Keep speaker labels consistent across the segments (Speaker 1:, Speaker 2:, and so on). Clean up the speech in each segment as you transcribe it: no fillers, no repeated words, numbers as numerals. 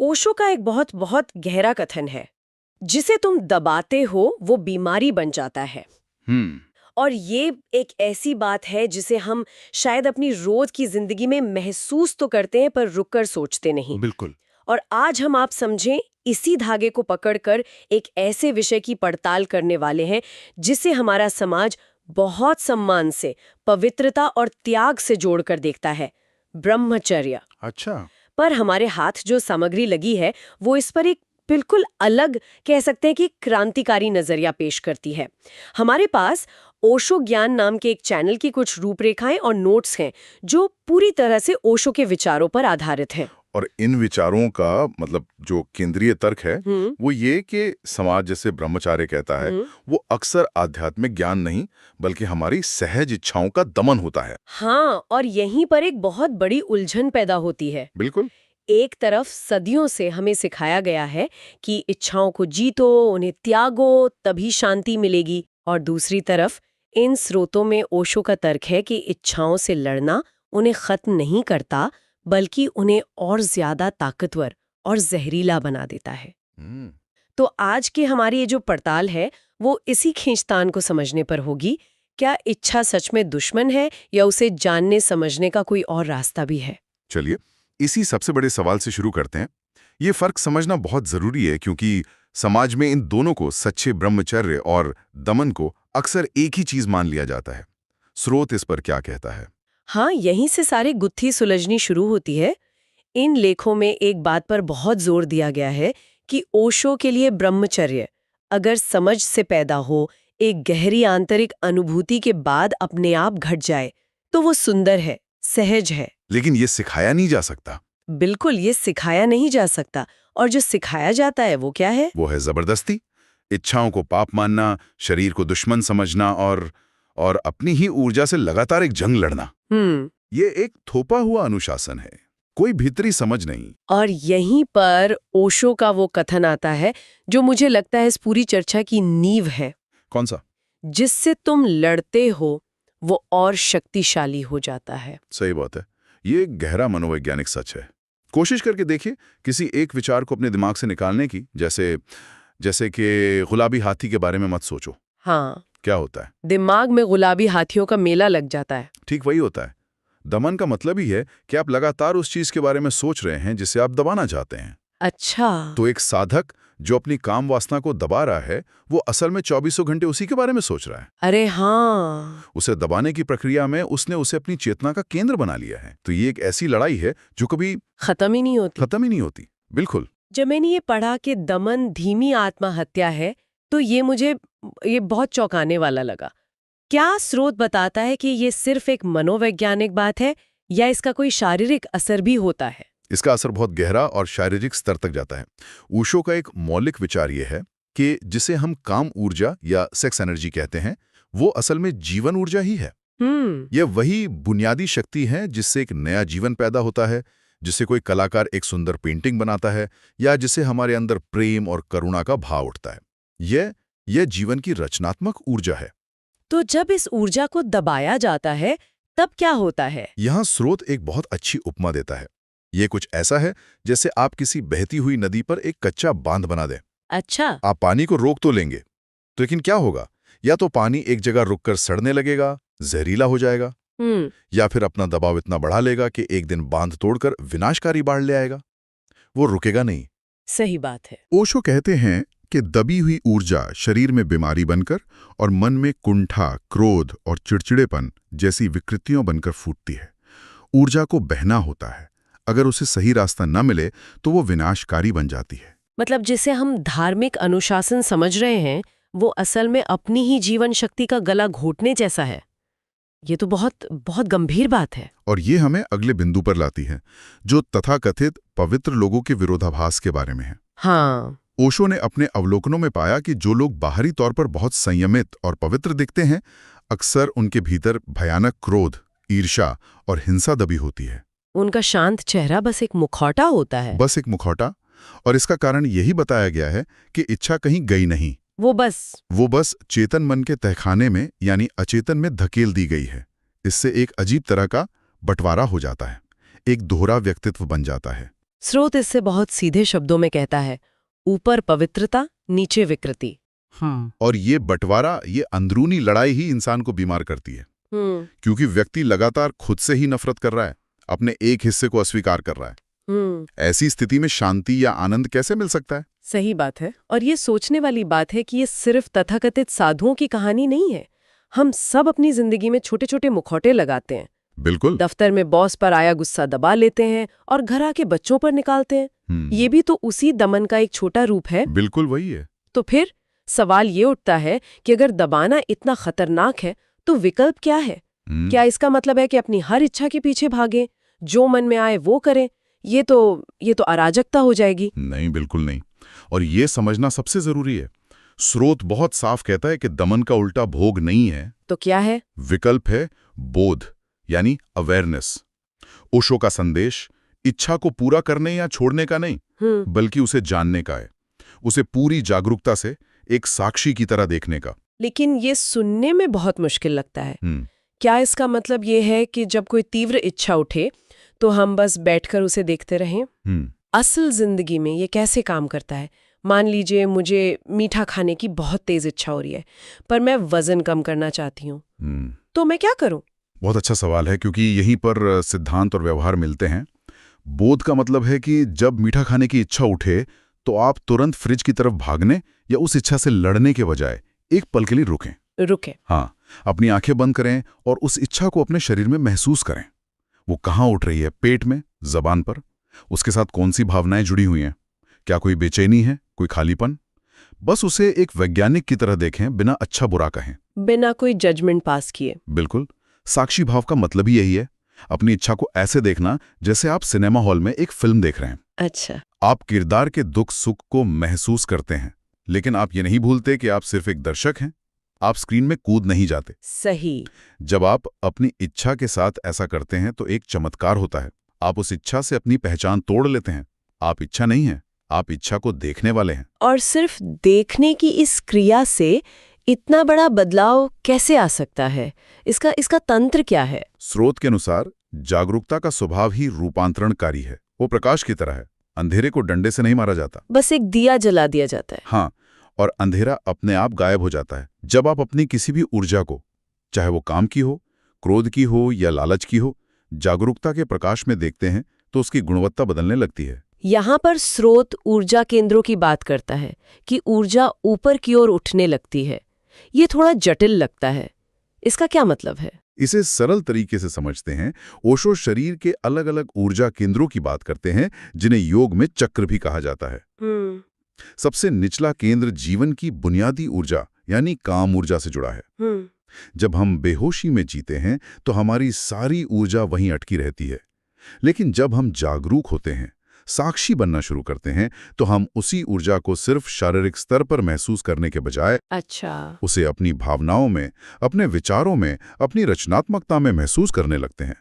Speaker 1: ओशो का एक बहुत बहुत गहरा कथन है, जिसे तुम दबाते हो वो बीमारी बन जाता है। और ये एक ऐसी बात है जिसे हम शायद अपनी रोज की जिंदगी में महसूस तो करते हैं पर रुककर सोचते नहीं।
Speaker 2: बिल्कुल।
Speaker 1: और आज हम आप समझें इसी धागे को पकड़कर एक ऐसे विषय की पड़ताल करने वाले हैं जिसे हमारा समाज बहुत सम्मान से, पवित्रता और त्याग से जोड़कर देखता है, ब्रह्मचर्य।
Speaker 2: अच्छा।
Speaker 1: पर हमारे हाथ जो सामग्री लगी है वो इस पर एक बिल्कुल अलग, कह सकते हैं कि क्रांतिकारी नजरिया पेश करती है। हमारे पास ओशो ज्ञान नाम के एक चैनल की कुछ रूपरेखाएं और नोट्स हैं जो पूरी तरह से ओशो के विचारों पर आधारित हैं।
Speaker 2: और इन विचारों का मतलब जो केंद्रीय तर्क है वो ये कि समाज जैसे ब्रह्मचार्य कहता है वो अक्सर आध्यात्मिक ज्ञान नहीं बल्कि हमारी सहज इच्छाओं का दमन होता है।
Speaker 1: हाँ, और यहीं पर एक बहुत बड़ी उलझन पैदा होती है।
Speaker 2: बिल्कुल।
Speaker 1: एक तरफ सदियों से हमें सिखाया गया है कि इच्छाओं को जीतो, उन्हें त्यागो, तभी शांति मिलेगी। और दूसरी तरफ इन स्रोतों में ओशो का तर्क है कि इच्छाओं से लड़ना उन्हें खत्म नहीं करता बल्कि उन्हें और ज्यादा ताकतवर और जहरीला बना देता है। तो आज की हमारी ये जो पड़ताल है वो इसी खींचतान को समझने पर होगी। क्या इच्छा सच में दुश्मन है या उसे जानने समझने का कोई और रास्ता भी है?
Speaker 2: चलिए इसी सबसे बड़े सवाल से शुरू करते हैं। ये फर्क समझना बहुत जरूरी है क्योंकि समाज में इन दोनों को, सच्चे ब्रह्मचर्य और दमन को, अक्सर एक ही चीज मान लिया जाता है। स्रोत इस पर क्या कहता है?
Speaker 1: हाँ, यहीं से सारी गुत्थी सुलझनी शुरू होती है। इन लेखों में एक बात पर बहुत जोर दिया गया है कि ओशो के लिए ब्रह्मचर्य अगर समझ से पैदा हो, एक गहरी आंतरिक अनुभूति के बाद अपने आप घट जाए तो वो सुंदर है, सहज है।
Speaker 2: लेकिन ये सिखाया नहीं जा सकता।
Speaker 1: बिल्कुल, ये सिखाया नहीं जा सकता। और जो सिखाया जाता है वो क्या है?
Speaker 2: वो है जबरदस्ती, इच्छाओं को पाप मानना, शरीर को दुश्मन समझना और अपनी ही ऊर्जा से लगातार एक जंग लड़ना। ये एक थोपा हुआ अनुशासन है, कोई भीतरी समझ नहीं।
Speaker 1: और यहीं पर ओशो का वो कथन आता है जो मुझे लगता है इस पूरी चर्चा की नींव है।
Speaker 2: कौन सा?
Speaker 1: जिससे तुम लड़ते हो वो और शक्तिशाली हो जाता है।
Speaker 2: सही बात है। ये एक गहरा मनोवैज्ञानिक सच है। कोशिश करके देखिए किसी एक विचार को अपने दिमाग से निकालने की। जैसे कि गुलाबी हाथी के बारे में मत सोचो।
Speaker 1: हाँ,
Speaker 2: क्या होता है?
Speaker 1: दिमाग में गुलाबी हाथियों का मेला लग जाता है।
Speaker 2: ठीक वही होता है। दमन का मतलब ही है कि आप लगातार उस चीज के बारे में सोच रहे हैं जिसे आप दबाना चाहते हैं।
Speaker 1: अच्छा।
Speaker 2: तो एक साधक जो अपनी काम वासना को दबा रहा है वो असल में 24 घंटे उसी के बारे में सोच रहा है।
Speaker 1: अरे हाँ,
Speaker 2: उसे दबाने की प्रक्रिया में उसने उसे अपनी चेतना का केंद्र बना लिया है। तो ये एक ऐसी लड़ाई है जो कभी
Speaker 1: खत्म ही नहीं होती।
Speaker 2: बिल्कुल।
Speaker 1: जब मैंने ये पढ़ा कि दमन धीमी आत्महत्या है तो ये बहुत चौंकाने वाला लगा। क्या स्रोत बताता है कि ये सिर्फ एक मनोवैज्ञानिक बात है या इसका कोई शारीरिक असर भी होता है?
Speaker 2: इसका असर बहुत गहरा और शारीरिक स्तर तक जाता है। ओशो का एक मौलिक विचार ये है कि जिसे हम काम ऊर्जा या सेक्स एनर्जी कहते हैं वो असल में जीवन ऊर्जा ही है। ये वही बुनियादी शक्ति है जिससे एक नया जीवन पैदा होता है, जिससे कोई कलाकार एक सुंदर पेंटिंग बनाता है या जिसे हमारे अंदर प्रेम और करुणा का भाव उठता है। यह जीवन की रचनात्मक ऊर्जा है।
Speaker 1: तो जब इस ऊर्जा को दबाया जाता है तब क्या होता है? यहाँ
Speaker 2: स्रोत एक बहुत अच्छी उपमा देता है। ये कुछ ऐसा है जैसे आप किसी बहती हुई नदी पर एक कच्चा बांध बना दें।
Speaker 1: अच्छा।
Speaker 2: आप पानी को रोक तो लेंगे, तो लेकिन क्या होगा? या तो पानी एक जगह रुककर सड़ने लगेगा, जहरीला हो जाएगा, या फिर अपना दबाव इतना बढ़ा लेगा कि एक दिन बांध तोड़कर विनाशकारी बाढ़ ले आएगा। वो रुकेगा नहीं।
Speaker 1: सही बात है।
Speaker 2: ओशो कहते हैं कि दबी हुई ऊर्जा शरीर में बीमारी बनकर और मन में कुंठा, क्रोध और चिड़चिड़ेपन जैसी विकृतियों बनकर फूटती है। ऊर्जा को बहना होता है, अगर उसे सही रास्ता न मिले तो वो विनाशकारी बन जाती है।
Speaker 1: मतलब जिसे हम धार्मिक अनुशासन समझ रहे हैं वो असल में अपनी ही जीवन शक्ति का गला घोटने जैसा है। ये तो बहुत बहुत गंभीर बात है।
Speaker 2: और ये हमें अगले बिंदु पर लाती है जो तथाकथित पवित्र लोगों के विरोधाभास के बारे में है।
Speaker 1: हाँ,
Speaker 2: ओशो ने अपने अवलोकनों में पाया कि जो लोग बाहरी तौर पर बहुत संयमित और पवित्र दिखते हैं, अक्सर उनके भीतर भयानक क्रोध, ईर्ष्या और हिंसा दबी होती है।
Speaker 1: उनका शांत चेहरा बस एक मुखौटा होता है।
Speaker 2: बस एक मुखौटा। और इसका कारण यही बताया गया है कि इच्छा कहीं गई नहीं, वो बस चेतन मन के तहखाने में यानी अचेतन में धकेल दी गई है। इससे एक अजीब तरह का बंटवारा हो जाता है, एक दोहरा व्यक्तित्व बन जाता है।
Speaker 1: स्रोत इससे बहुत सीधे शब्दों में कहता है, ऊपर पवित्रता, नीचे विकृति।
Speaker 2: और ये बंटवारा, ये अंदरूनी लड़ाई ही इंसान को बीमार करती है। क्योंकि व्यक्ति लगातार खुद से ही नफरत कर रहा है, अपने एक हिस्से को अस्वीकार कर रहा है। ऐसी स्थिति में शांति या आनंद कैसे मिल सकता है?
Speaker 1: सही बात है। और ये सोचने वाली बात है कि ये सिर्फ तथाकथित साधुओं की कहानी नहीं है। हम सब अपनी जिंदगी में छोटे छोटे मुखौटे लगाते हैं।
Speaker 2: बिल्कुल।
Speaker 1: दफ्तर में बॉस पर आया गुस्सा दबा लेते हैं और घर आके बच्चों पर निकालते हैं। ये भी तो उसी दमन का एक छोटा रूप है।
Speaker 2: बिल्कुल वही है।
Speaker 1: तो फिर सवाल ये उठता है कि अगर दबाना इतना खतरनाक है तो विकल्प क्या है? क्या इसका मतलब है कि अपनी हर इच्छा के पीछे भागें, जो मन में आए वो करें? ये तो अराजकता हो जाएगी।
Speaker 2: नहीं, बिल्कुल नहीं। और ये समझना सबसे जरूरी है। स्रोत बहुत साफ कहता है कि दमन का उल्टा भोग नहीं है।
Speaker 1: तो क्या है?
Speaker 2: विकल्प है बोध, यानी अवेयरनेस। ओशो का संदेश इच्छा को पूरा करने या छोड़ने का नहीं, बल्कि उसे जानने का है। उसे पूरी जागरूकता से एक साक्षी की तरह देखने का।
Speaker 1: लेकिन ये सुनने में बहुत मुश्किल लगता है। क्या इसका मतलब ये है कि जब कोई तीव्र इच्छा उठे तो हम बस बैठकर उसे देखते रहें? असल जिंदगी में ये कैसे काम करता है? मान लीजिए मुझे मीठा खाने की बहुत तेज इच्छा हो रही है, पर मैं वजन कम करना चाहती हूँ, तो मैं क्या करूँ?
Speaker 2: बहुत अच्छा सवाल है, क्योंकि यहीं पर सिद्धांत और व्यवहार मिलते हैं। बोध का मतलब है कि जब मीठा खाने की इच्छा उठे तो आप तुरंत फ्रिज की तरफ भागने या उस इच्छा से लड़ने के बजाय एक पल के लिए रुकें। हाँ, अपनी आंखें बंद करें और उस इच्छा को अपने शरीर में महसूस करें। वो कहाँ उठ रही है? पेट में, जबान पर? उसके साथ कौन सी भावनाएं जुड़ी हुई हैं? क्या कोई बेचैनी है, कोई खालीपन? बस उसे एक वैज्ञानिक की तरह देखें, बिना अच्छा बुरा कहें,
Speaker 1: बिना कोई जजमेंट पास किए।
Speaker 2: बिल्कुल। साक्षी भाव का मतलब ही यही है, अपनी इच्छा को ऐसे देखना जैसे आप सिनेमा हॉल में एक फिल्म देख रहे हैं।
Speaker 1: अच्छा।
Speaker 2: आप किरदार के दुख सुख को महसूस करते हैं, लेकिन आप ये नहीं भूलते कि आप सिर्फ एक दर्शक हैं। आप स्क्रीन में कूद नहीं जाते।
Speaker 1: सही।
Speaker 2: जब आप अपनी इच्छा के साथ ऐसा करते हैं तो एक चमत्कार होता है। आप उस इच्छा से अपनी पहचान तोड़ लेते हैं। आप इच्छा नहीं है, आप इच्छा को देखने वाले हैं।
Speaker 1: और सिर्फ देखने की इस क्रिया से इतना बड़ा बदलाव कैसे आ सकता है? इसका तंत्र क्या है?
Speaker 2: स्रोत के अनुसार जागरूकता का स्वभाव ही रूपांतरणकारी है। वो प्रकाश की तरह है। अंधेरे को डंडे से नहीं मारा जाता,
Speaker 1: बस एक दिया जला दिया जाता है।
Speaker 2: हाँ, और अंधेरा अपने आप गायब हो जाता है। जब आप अपनी किसी भी ऊर्जा को, चाहे वो काम की हो, क्रोध की हो या लालच की हो, जागरूकता के प्रकाश में देखते हैं तो उसकी गुणवत्ता बदलने लगती है।
Speaker 1: यहाँ पर स्रोत ऊर्जा केंद्रों की बात करता है कि ऊर्जा ऊपर की ओर उठने लगती है। ये थोड़ा जटिल लगता है। इसका क्या मतलब है?
Speaker 2: इसे सरल तरीके से समझते हैं। ओशो शरीर के अलग अलग ऊर्जा केंद्रों की बात करते हैं, जिन्हें योग में चक्र भी कहा जाता है। सबसे निचला केंद्र जीवन की बुनियादी ऊर्जा यानी काम ऊर्जा से जुड़ा है। जब हम बेहोशी में जीते हैं तो हमारी सारी ऊर्जा वहीं अटकी रहती है। लेकिन जब हम जागरूक होते हैं, साक्षी बनना शुरू करते हैं, तो हम उसी ऊर्जा को सिर्फ शारीरिक स्तर पर महसूस करने के बजाय उसे अपनी भावनाओं में, अपने विचारों में, अपनी रचनात्मकता में महसूस करने लगते हैं।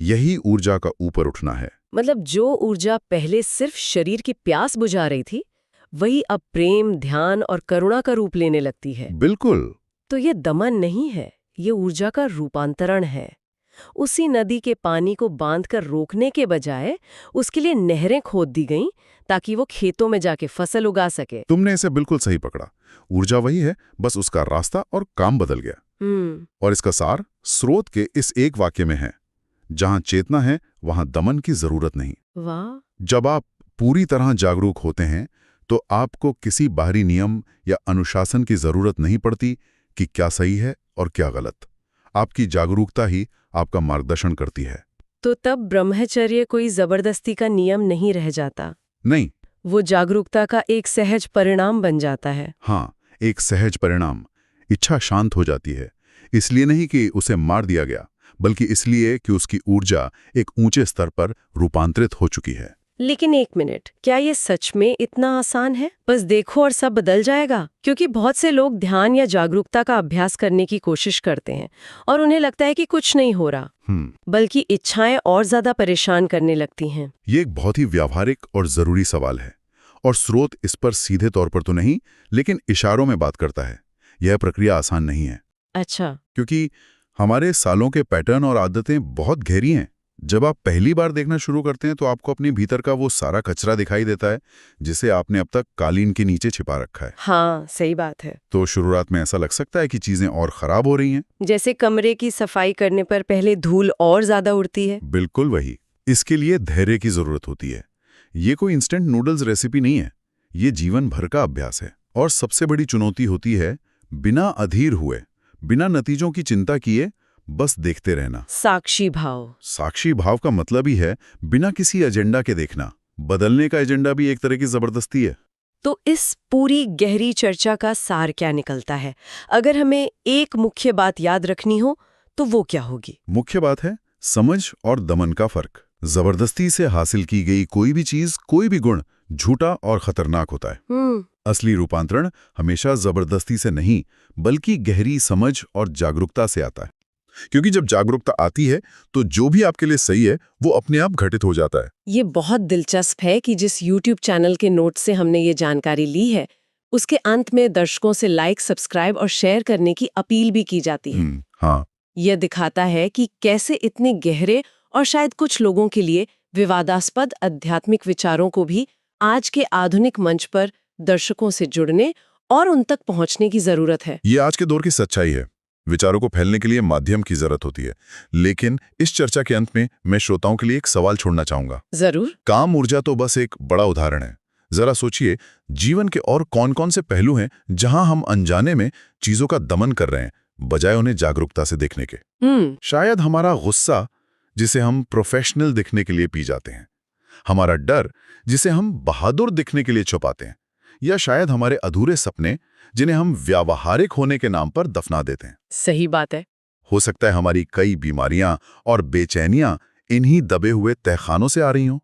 Speaker 2: यही ऊर्जा का ऊपर उठना है।
Speaker 1: मतलब जो ऊर्जा पहले सिर्फ शरीर की प्यास बुझा रही थी, वही अब प्रेम, ध्यान और करुणा का रूप लेने लगती है।
Speaker 2: बिल्कुल।
Speaker 1: तो ये दमन नहीं है, ये ऊर्जा का रूपांतरण है। उसी नदी के पानी को बांधकर रोकने के बजाय उसके लिए नहरें खोद दी गईं ताकि वो खेतों में जाके फसल उगा सके।
Speaker 2: तुमने इसे बिल्कुल सही पकड़ा। ऊर्जा वही है, बस उसका रास्ता और काम बदल गया। और इसका सार स्रोत के इस एक वाक्य में है, जहां चेतना है वहां दमन की जरूरत नहीं।
Speaker 1: वाह।
Speaker 2: जब आप पूरी तरह जागरूक होते हैं तो आपको किसी बाहरी नियम या अनुशासन की जरूरत नहीं पड़ती कि क्या सही है और क्या गलत। आपकी जागरूकता ही आपका मार्गदर्शन करती है।
Speaker 1: तो तब ब्रह्मचर्य कोई जबरदस्ती का नियम नहीं रह जाता।
Speaker 2: नहीं,
Speaker 1: वो जागरूकता का एक सहज परिणाम बन जाता है।
Speaker 2: हाँ, एक सहज परिणाम। इच्छा शांत हो जाती है, इसलिए नहीं कि उसे मार दिया गया, बल्कि इसलिए कि उसकी ऊर्जा एक ऊंचे स्तर पर रूपांतरित हो चुकी है।
Speaker 1: लेकिन एक मिनट, क्या ये सच में इतना आसान है? बस देखो और सब बदल जाएगा? क्योंकि बहुत से लोग ध्यान या जागरूकता का अभ्यास करने की कोशिश करते हैं और उन्हें लगता है कि कुछ नहीं हो रहा, बल्कि इच्छाएं और ज्यादा परेशान करने लगती हैं।
Speaker 2: ये एक बहुत ही व्यावहारिक और जरूरी सवाल है, और स्रोत इस पर सीधे तौर पर तो नहीं, लेकिन इशारों में बात करता है। यह प्रक्रिया आसान नहीं है।
Speaker 1: अच्छा।
Speaker 2: क्योंकि हमारे सालों के पैटर्न और आदतें बहुत गहरी हैं। जब आप पहली बार देखना शुरू करते हैं तो आपको अपने भीतर का वो सारा कचरा दिखाई देता है जिसे आपने अब तक कालीन के नीचे छिपा रखा है।
Speaker 1: हाँ, सही बात है।
Speaker 2: तो शुरुआत में ऐसा लग सकता है कि चीजें और खराब हो रही हैं।
Speaker 1: जैसे कमरे की सफाई करने पर पहले धूल और ज्यादा उड़ती है।
Speaker 2: बिल्कुल वही। इसके लिए धैर्य की जरूरत होती है। ये कोई इंस्टेंट नूडल्स रेसिपी नहीं है, ये जीवन भर का अभ्यास है। और सबसे बड़ी चुनौती होती है बिना अधीर हुए, बिना नतीजों की चिंता किए बस देखते रहना।
Speaker 1: साक्षी भाव।
Speaker 2: साक्षी भाव का मतलब ही है बिना किसी एजेंडा के देखना। बदलने का एजेंडा भी एक तरह की जबरदस्ती है।
Speaker 1: तो इस पूरी गहरी चर्चा का सार क्या निकलता है? अगर हमें एक मुख्य बात याद रखनी हो तो वो क्या होगी?
Speaker 2: मुख्य बात है समझ और दमन का फर्क। जबरदस्ती से हासिल की गई कोई भी चीज, कोई भी गुण झूठा और खतरनाक होता है। असली रूपांतरण हमेशा जबरदस्ती से नहीं, बल्कि गहरी समझ और जागरूकता से आता है। क्योंकि जब जागरूकता आती है तो जो भी आपके लिए सही है वो अपने आप घटित हो जाता है।
Speaker 1: ये बहुत दिलचस्प है कि जिस YouTube चैनल के नोट से हमने ये जानकारी ली है, उसके अंत में दर्शकों से लाइक, सब्सक्राइब और शेयर करने की अपील भी की जाती है।
Speaker 2: हाँ।
Speaker 1: यह दिखाता है कि कैसे इतने गहरे और शायद कुछ लोगों के लिए विवादास्पद आध्यात्मिक विचारों को भी आज के आधुनिक मंच पर दर्शकों से जुड़ने और उन तक पहुंचने की जरूरत है।
Speaker 2: ये आज के दौर की सच्चाई है। विचारों को फैलने के लिए माध्यम की जरूरत होती है। लेकिन इस चर्चा के अंत में मैं श्रोताओं के लिए एक सवाल छोड़ना चाहूंगा।
Speaker 1: जरूर।
Speaker 2: काम ऊर्जा तो बस एक बड़ा उदाहरण है। जरा सोचिए, जीवन के और कौन-कौन से पहलू हैं जहां हम अनजाने में चीजों का दमन कर रहे हैं, बजाय उन्हें जागरूकता से देखने के। शायद हमारा गुस्सा, जिसे हम प्रोफेशनल दिखने के लिए पी जाते हैं, हमारा डर, जिसे हम बहादुर दिखने के लिए छुपाते हैं, या शायद हमारे अधूरे सपने, जिन्हें हम व्यावहारिक होने के नाम पर दफना देते हैं।
Speaker 1: सही बात है।
Speaker 2: हो सकता है हमारी कई बीमारियां और बेचैनियां इन्हीं दबे हुए तहखानों से आ रही हों।